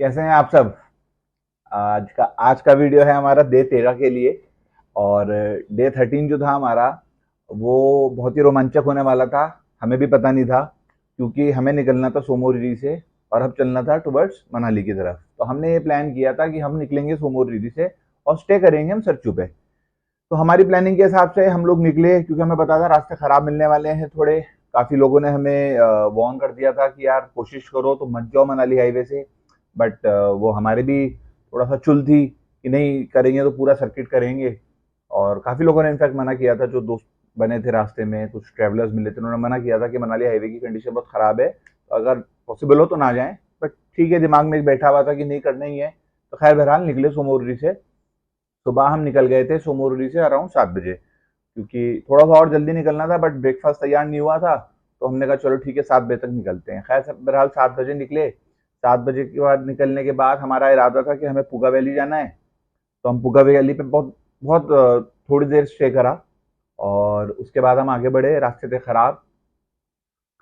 कैसे हैं आप सब। आज का वीडियो है हमारा डे 13 के लिए। और डे 13 जो था हमारा, वो बहुत ही रोमांचक होने वाला था। हमें भी पता नहीं था, क्योंकि हमें निकलना था सोमोरिरी से और अब चलना था टुवर्ड्स मनाली की तरफ। तो हमने ये प्लान किया था कि हम निकलेंगे सोमोरिरी से और स्टे करेंगे हम सरचू पे। तो हमारी प्लानिंग के हिसाब से हम लोग निकले, क्योंकि हमें पता था रास्ते खराब मिलने वाले हैं थोड़े। काफी लोगों ने हमें वार्न कर दिया था कि यार कोशिश करो तो मत जाओ मनाली हाईवे से। बट वो हमारे भी थोड़ा सा चुल थी कि नहीं करेंगे तो पूरा सर्किट करेंगे। और काफी लोगों ने इनफैक्ट मना किया था, जो दोस्त बने थे रास्ते में, कुछ ट्रैवलर्स मिले थे, उन्होंने मना किया था कि मनाली हाईवे की कंडीशन बहुत खराब है, तो अगर पॉसिबल हो तो ना जाएं। बट ठीक है, दिमाग में एक बैठा हुआ था कि नहीं करना ही है। तो खैर बहरहाल निकले सोमोररी से। सुबह हम निकल गए थे सोमोररी से अराउंड 7 बजे, क्योंकि थोड़ा सा और जल्दी निकलना था, बट ब्रेकफास्ट तैयार नहीं हुआ था। तो हमने कहा चलो ठीक है, 7 बजे तक निकलते हैं। खैर बहरहाल 7 बजे निकले। 7 बजे के बाद निकलने के बाद हमारा इरादा था कि हमें पुगा वैली जाना है। तो हम पुगा वैली पे बहुत बहुत थोड़ी देर स्टे करा। और उसके बाद हम आगे बढ़े। रास्ते थे खराब,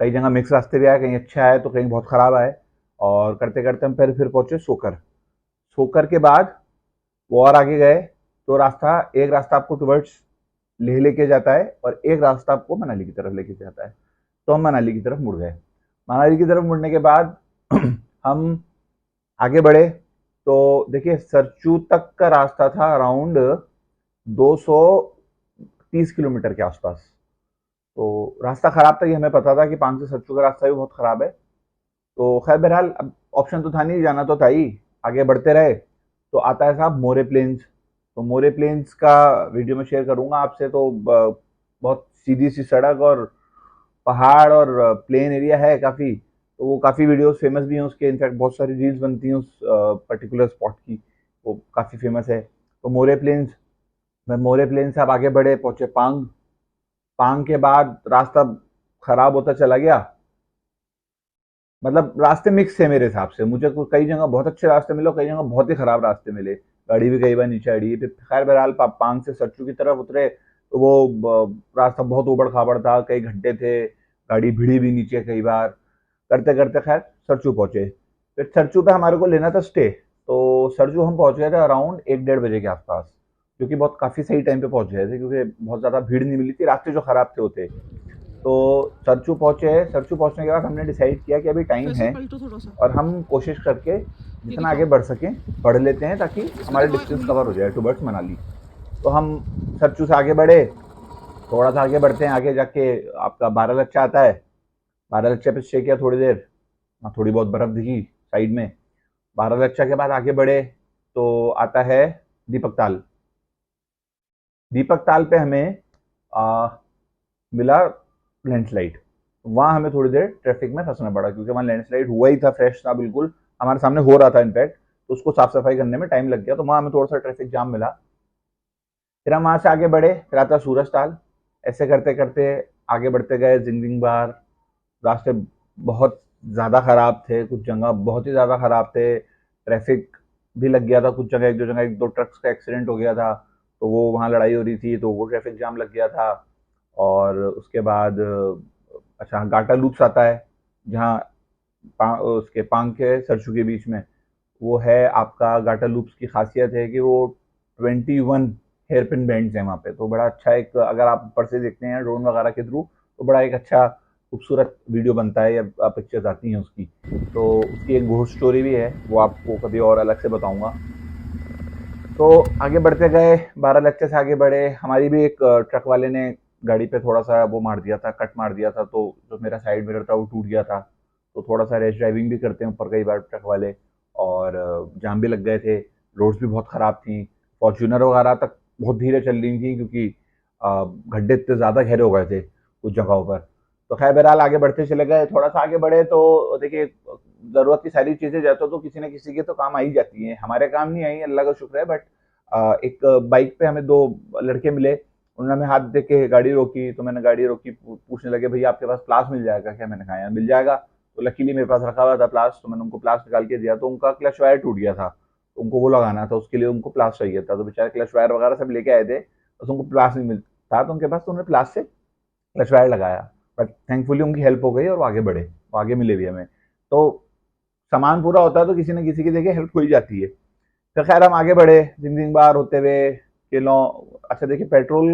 कई जगह मिक्स रास्ते भी आए, कहीं अच्छे आए तो कहीं बहुत खराब आए। और करते करते हम फिर पहुंचे सोकर। सोकर के बाद वो और आगे गए, तो एक रास्ता आपको टुवर्ड्स लेह लेके जाता है और एक रास्ता आपको मनाली की तरफ लेके जाता है। तो हम मनाली की तरफ मुड़ गए। मनाली की तरफ मुड़ने के बाद हम आगे बढ़े। तो देखिए, सरचू तक का रास्ता था अराउंड 230 किलोमीटर के आसपास। तो रास्ता खराब था, ये हमें पता था कि पांग से सरचू का रास्ता भी बहुत खराब है। तो खैर बहरहाल अब ऑप्शन तो था नहीं, जाना तो था ही। आगे बढ़ते रहे तो आता है साहब मोरे प्लेन्स। तो मोरे प्लेन्स का वीडियो में शेयर करूंगा आपसे। तो बहुत सीधी सी सड़क और पहाड़ और प्लेन एरिया है काफी। तो वो काफी वीडियोस फेमस भी हैं उसके, इनफैक्ट बहुत सारी रील्स बनती हैं उस पर्टिकुलर स्पॉट की। वो काफी फेमस है। तो मोरे प्लेन्स, मैं मोरे प्लेन से अब आगे बढ़े, पहुंचे पांग। पांग के बाद रास्ता खराब होता चला गया। मतलब रास्ते मिक्स है मेरे हिसाब से। मुझे कई जगह बहुत अच्छे रास्ते मिले और कई जगह बहुत ही खराब रास्ते मिले। गाड़ी भी कई बार नीचे अड़ी। फिर खैर बहरहाल पांग से सरचू की तरफ उतरे, तो वो रास्ता बहुत उबड़ खाबड़ था, कई गड्ढे थे, गाड़ी भिड़ी भी नीचे कई बार। करते करते खैर सरचू पहुंचे। फिर सरचू पे हमारे को लेना था स्टे। तो सरचू हम पहुंच गए थे अराउंड 1-1:30 बजे के आसपास, क्योंकि बहुत काफी सही टाइम पे पहुंच गए थे, क्योंकि बहुत ज्यादा भीड़ नहीं मिली थी, रास्ते जो खराब थे होते। तो सरचू पहुंचे। सरचू पहुंचने के बाद हमने डिसाइड किया कि अभी टाइम वैसे है पलटो थोड़ा सा। और हम कोशिश करके ये जितना आगे दिखाओ। बढ़ सकें बढ़ लेते हैं, ताकि इसमें हमारा दिखाओ डिस्टेंस उंगली। कवर हो जाए टुवर्ड्स मनाली। तो हम सरचू से आगे बढ़े। थोड़ा सा आगे बढ़ते हैं, आगे जाके आपका बारह लच्छा आता है। बारह लच्छा पे स्टे किया थोड़ी देर। वहाँ थोड़ी बहुत बर्फ दिखी साइड में। बारह लच्छा के बाद आगे बढ़े तो आता है दीपक ताल। दीपक ताल पे हमें आ, मिला लैंडस्लाइड। वहां हमें थोड़ी देर ट्रैफिक में फंसना पड़ा, क्योंकि वहां लैंडस्लाइड हुआ ही था, फ्रेश था बिल्कुल, हमारे सामने हो रहा था इनफैक्ट। तो उसको साफ सफाई करने में टाइम लग गया, तो वहां हमें थोड़ा सा ट्रैफिक जाम मिला। फिर हम वहां से आगे बढ़े, फिर आता सूरज ताल। ऐसे करते करते आगे बढ़ते गए जिंगजिंग बार। रास्ते बहुत ज्यादा खराब थे, कुछ जगह बहुत ही ज्यादा खराब थे। ट्रैफिक भी लग गया था कुछ जगह, एक दो जगह एक दो ट्रक्स का एक्सीडेंट हो गया था। तो वो वहाँ लड़ाई हो रही थी, तो वो ट्रैफिक जाम लग गया था। और उसके बाद अच्छा गाटा लूप्स आता है, जहाँ उसके पांग के सरसू के बीच में। वो है आपका गाटा लूप्स की खासियत है कि वो 21 हेयर पिन बेंड्स हैं वहाँ पे। तो बड़ा अच्छा एक, अगर आप ऊपर से देखते हैं ड्रोन वगैरह के थ्रू, तो बड़ा एक अच्छा खूबसूरत वीडियो बनता है, या पिक्चर्स आती हैं उसकी। तो उसकी एक घोस्ट स्टोरी भी है, वो आपको कभी और अलग से बताऊंगा। तो आगे बढ़ते गए, 12 लेक्चर से आगे बढ़े। हमारी भी एक ट्रक वाले ने गाड़ी पे थोड़ा सा वो मार दिया था, कट मार दिया था, तो जो मेरा साइड मिरर था वो टूट गया था। तो थोड़ा सा रैश ड्राइविंग भी करते हैं ऊपर कई बार ट्रक वाले। और जाम भी लग गए थे। रोड्स भी बहुत खराब थी। फॉर्च्यूनर वगैरह तक बहुत धीरे चल रही थी, क्योंकि गड्ढे इतने ज्यादा गहरे हो गए थे कुछ जगहों पर। तो खैर बहरहाल आगे बढ़ते चले गए। थोड़ा सा आगे बढ़े तो देखिए, जरूरत की सारी चीजें जाते तो किसी न किसी के तो काम आ ही जाती हैं। हमारे काम नहीं आई, अल्लाह का शुक्र है। बट एक बाइक पे हमें दो लड़के मिले। उन्होंने हमें हाथ दे के गाड़ी रोकी, तो मैंने गाड़ी रोकी, पूछने लगे भैया आपके पास प्लास मिल जाएगा क्या। मैंने कहा यार मिल जाएगा। तो लकीली मेरे पास रखा हुआ था प्लास, तो मैंने उनको प्लास निकाल के दिया। तो उनका क्लच वायर टूट गया था, तो उनको वो लगाना था, उसके लिए उनको प्लास चाहिए था। तो बेचारे क्लच वायर वगैरह सब लेके आए थे, बस उनको प्लास नहीं मिलता था तो उनके पास, तो उन्होंने प्लास से क्लच वायर लगाया। बट थैंकफुली उनकी हेल्प हो गई और वो आगे बढ़े, वो आगे मिले भी हमें। तो सामान पूरा होता है तो किसी न किसी की देखिए हेल्प हो ही जाती है। तो खैर हम आगे बढ़े जिंग बार होते हुए किलों। अच्छा देखिए पेट्रोल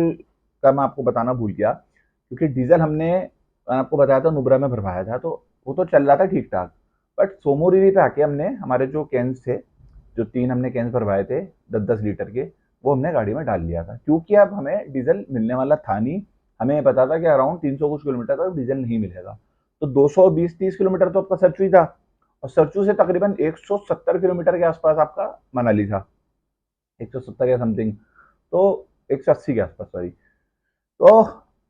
का मैं आपको बताना भूल गया, क्योंकि डीजल मैंने आपको बताया था नुब्रा में भरवाया था, तो वो तो चल रहा था ठीक ठाक। बट सोमोरिरी पे आके हमने हमारे जो कैंस थे, जो 3 हमने कैंस भरवाए थे 10-10 लीटर के, वो हमने गाड़ी में डाल लिया था, क्योंकि अब हमें डीजल मिलने वाला था नहीं। हमें ये पता था कि अराउंड 300 कुछ किलोमीटर तक डीजल नहीं मिलेगा। तो 220-30 किलोमीटर तो आपका सरचू ही था, और सरचू से तकरीबन 170 किलोमीटर के आसपास आपका मनाली था, 170 या समथिंग, तो 180 के आसपास, सॉरी। तो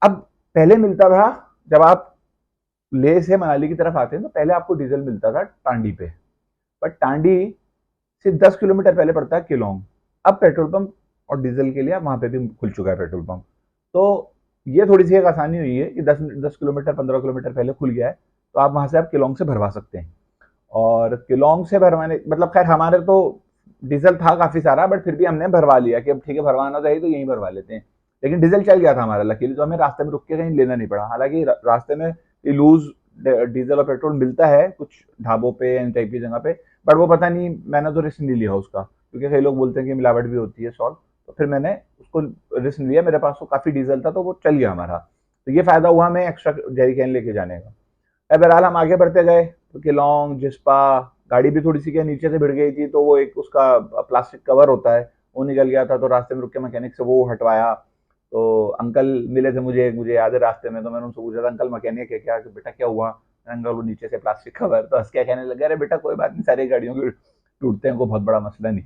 अब पहले मिलता था, जब आप लेह से मनाली की तरफ आते हैं तो पहले आपको डीजल मिलता था टांडी पे, बट टांडी से 10 किलोमीटर पहले पड़ता है किलोंग। अब पेट्रोल पंप और डीजल के लिए वहां पे भी खुल चुका है पेट्रोल पंप। तो ये थोड़ी सी एक आसानी हुई है कि 10 किलोमीटर 15 किलोमीटर पहले खुल गया है, तो आप वहां से आप किलोंग से भरवा सकते हैं। और किलोंग से भरवाने मतलब खैर हमारे तो डीजल था काफी सारा, बट फिर भी हमने भरवा लिया कि अब ठीक है भरवाना चाहिए तो यहीं भरवा लेते हैं। लेकिन डीजल चल गया था हमारा लकीली, तो हमें रास्ते में रुक के कहीं लेना नहीं पड़ा। हालांकि रास्ते में लूज डीजल और पेट्रोल मिलता है कुछ ढाबों पे इन टाइप की जगह पे, बट वो पता नहीं, मैंने तो रिस्क नहीं लिया उसका, क्योंकि कई लोग बोलते हैं कि मिलावट भी होती है सॉल्व। तो फिर मैंने उसको रिस्क नहीं लिया, मेरे पास तो काफी डीजल था तो वो चल गया हमारा। तो ये फायदा हुआ हमें एक्स्ट्रा जेरी कैन लेके जाने का। बहरहाल हम आगे बढ़ते गए तो किलोंग जिस्पा, गाड़ी भी थोड़ी सी क्या नीचे से भिड़ गई थी, तो वो एक उसका प्लास्टिक कवर होता है वो निकल गया था, तो रास्ते में रुक के मैकेनिक से वो हटवाया। तो अंकल मिले थे मुझे मुझे याद है रास्ते में, तो मैंने उनसे पूछा था अंकल मैकेनिक है क्या, कि बेटा क्या हुआ। अंकल वो नीचे से प्लास्टिक कवर, तो हंस के कहने लगे अरे बेटा कोई बात नहीं, सारी गाड़ियों के टूटते हैं, कोई बहुत बड़ा मसला नहीं।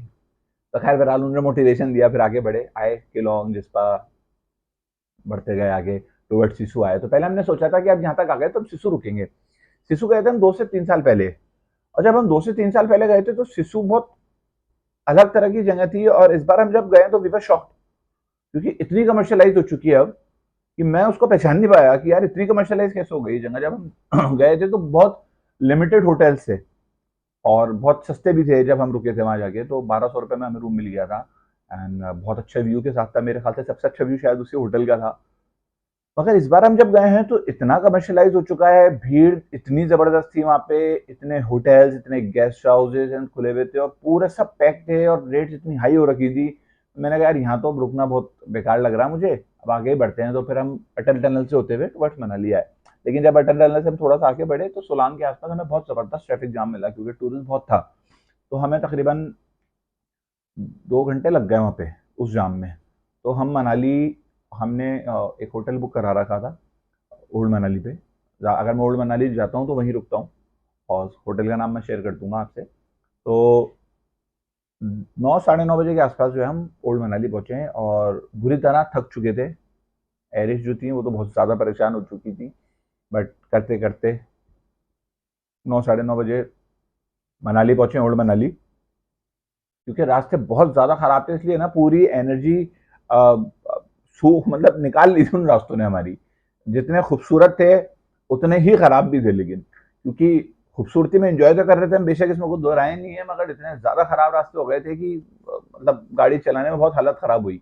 तो खैर बहरहाल उन्होंने मोटिवेशन दिया, फिर आगे बढ़े आए किलोंग जिस्पा, बढ़ते गए आगे टूवर्ड सिसु आए। तो पहले हमने सोचा था कि अब यहाँ तक आ गए तो अब सिसु रुकेंगे। सिसु गए थे हम 2 से 3 साल पहले, और जब हम 2 से 3 साल पहले गए थे तो सिसु बहुत अलग तरह की जगह थी, और इस बार हम जब गए तो वी वर शॉक्ड, क्योंकि इतनी कमर्शियलाइज हो चुकी है अब कि मैं उसको पहचान नहीं पाया कि यार इतनी कमर्शियलाइज कैसे हो गई जगह। जब हम गए थे तो बहुत लिमिटेड होटल्स थे और बहुत सस्ते भी थे। जब हम रुके थे वहां जाके तो 1200 रुपए में हमें रूम मिल गया था, एंड बहुत अच्छा व्यू के साथ था। मेरे ख्याल से सबसे अच्छा व्यू शायद उसी होटल का था। मगर इस बार हम जब गए हैं तो इतना कमर्शियलाइज हो चुका है, भीड़ इतनी जबरदस्त थी वहां पे, इतने होटल्स इतने गेस्ट हाउसेज एंड खुले हुए थे और पूरे सब पैक थे, और रेट्स इतनी हाई हो रखी थी। मैंने कहा यार यहाँ तो अब रुकना बहुत बेकार लग रहा है मुझे, अब आगे ही बढ़ते हैं। तो फिर हम अटल टनल से होते हुए टुवर्ड्स मनाली आए। लेकिन जब अटल टनल से हम थोड़ा सा आगे बढ़े तो सोलांग के आसपास हमें बहुत जबरदस्त ट्रैफिक जाम मिला, क्योंकि टूरिस्ट बहुत था। तो हमें तकरीबन 2 घंटे लग गए वहाँ पे उस जाम में। तो हम मनाली, हमने एक होटल बुक करा रखा था ओल्ड मनाली पे। अगर मैं ओल्ड मनाली जाता हूँ तो वहीं रुकता हूँ, और होटल का नाम मैं शेयर कर दूंगा आपसे। तो 9 साढ़े 9 बजे के आसपास जो है हम ओल्ड मनाली पहुंचे हैं, और बुरी तरह थक चुके थे। एरिश जो थी वो तो बहुत ज़्यादा परेशान हो चुकी थी, बट करते करते 9 साढ़े 9 बजे मनाली पहुंचे, ओल्ड मनाली। क्योंकि रास्ते बहुत ज़्यादा ख़राब थे, इसलिए ना पूरी एनर्जी सूख मतलब निकाल ली थी उन रास्तों ने हमारी। जितने खूबसूरत थे उतने ही ख़राब भी थे, लेकिन क्योंकि खूबसूरती में एंजॉय तो कर रहे थे हम, बेशक इसमें कुछ दो राय नहीं है, मगर इतने ज़्यादा ख़राब रास्ते हो गए थे कि मतलब गाड़ी चलाने में बहुत हालत ख़राब हुई।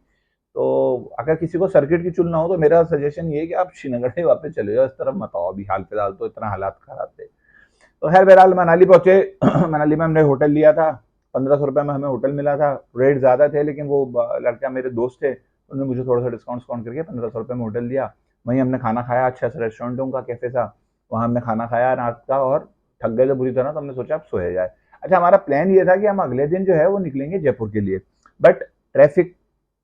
तो अगर किसी को सर्किट की चुनना हो तो मेरा सजेशन ये है कि आप श्रीनगर ही वापस चले जाओ, इस तरफ मत आओ अभी, हाल फिलहाल तो इतना हालात ख़राब थे। तो खैर बहरहाल मनाली पहुंचे। मनाली में हमने होटल लिया था, 1500 रुपये में हमें होटल मिला था। रेट ज़्यादा थे, लेकिन वो लड़का मेरे दोस्त थे, उन्होंने मुझे थोड़ा सा डिस्काउंट करके 1500 रुपये में होटल दिया। वहीं हमने खाना खाया, अच्छा सा रेस्टोरेंट है उनका, कैफे था, वहाँ हमने खाना खाया रात का, और थक गए थे बुरी तरह, तो हमने सोचा अब सोया जाए। अच्छा हमारा प्लान ये था कि हम अगले दिन जो है वो निकलेंगे जयपुर के लिए, बट ट्रैफिक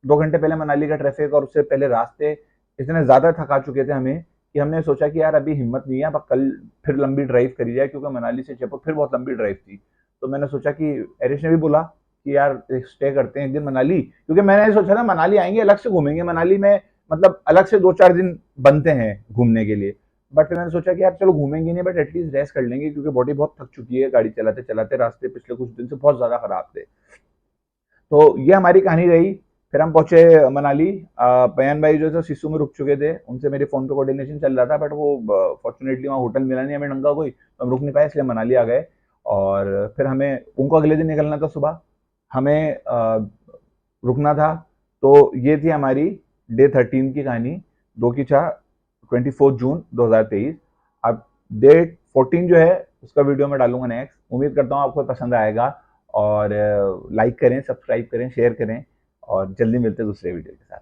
2 घंटे पहले मनाली का ट्रैफिक, और उससे पहले रास्ते इतने ज़्यादा थका चुके थे हमें कि हमने सोचा कि यार अभी हिम्मत नहीं है, अब कल फिर लंबी ड्राइव करी जाए, क्योंकि मनाली से जयपुर फिर बहुत लंबी ड्राइव थी। तो मैंने सोचा कि एरिश ने भी बोला कि यार स्टे करते हैं एक दिन मनाली, क्योंकि मैंने सोचा था मनाली आएंगे अलग से घूमेंगे, मनाली में मतलब अलग से 2-4 दिन बनते हैं घूमने के लिए। बट फिर मैंने सोचा कि यार चलो घूमेंगे नहीं, बट एटलीस्ट रेस्ट कर लेंगे, क्योंकि बॉडी बहुत थक चुकी है गाड़ी चलाते चलाते। रास्ते पिछले कुछ दिन से बहुत ज़्यादा खराब थे। तो ये हमारी कहानी रही। फिर हम पहुंचे मनाली। पयान भाई जो थे सिसु में रुक चुके थे, उनसे मेरे फोन पे कोऑर्डिनेशन चल रहा था, बट वो फॉर्चुनेटली वहाँ होटल मिला नहीं हमें ढंगा कोई, तो हम रुक नहीं पाए, इसलिए मनाली आ गए। और फिर हमें उनको अगले दिन निकलना था सुबह, हमें रुकना था। तो ये थी हमारी डे 13 की कहानी, दो की चाह 24 जून 2023। अब डे 14 जो है उसका वीडियो मैं डालूंगा नेक्स्ट। उम्मीद करता हूँ आपको पसंद आएगा, और लाइक करें, सब्सक्राइब करें, शेयर करें, और जल्दी मिलते हैं दूसरे वीडियो के साथ।